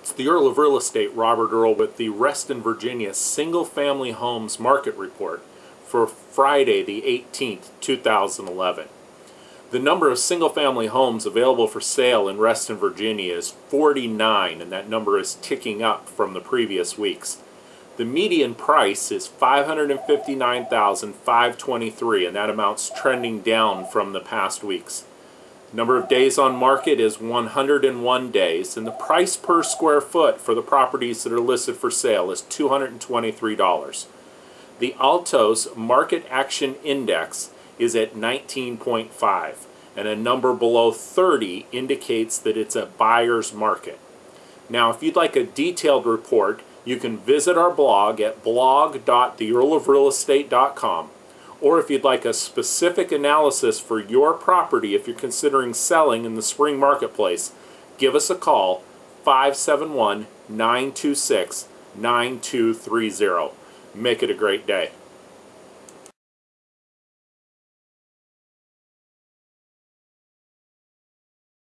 It's the Earl of Real Estate, Robert Earl, with the Reston, Virginia Single-Family Homes Market Report for Friday the 18th, 2011. The number of single-family homes available for sale in Reston, Virginia is 49, and that number is ticking up from the previous weeks. The median price is $559,523, and that amount's trending down from the past weeks. Number of days on market is 101 days, and the price per square foot for the properties that are listed for sale is $223. The Altos Market Action Index is at 19.5, and a number below 30 indicates that it's a buyer's market. Now, if you'd like a detailed report, you can visit our blog at blog.theearlofrealestate.com. Or if you'd like a specific analysis for your property if you're considering selling in the spring marketplace, give us a call, 571-926-9230. Make it a great day.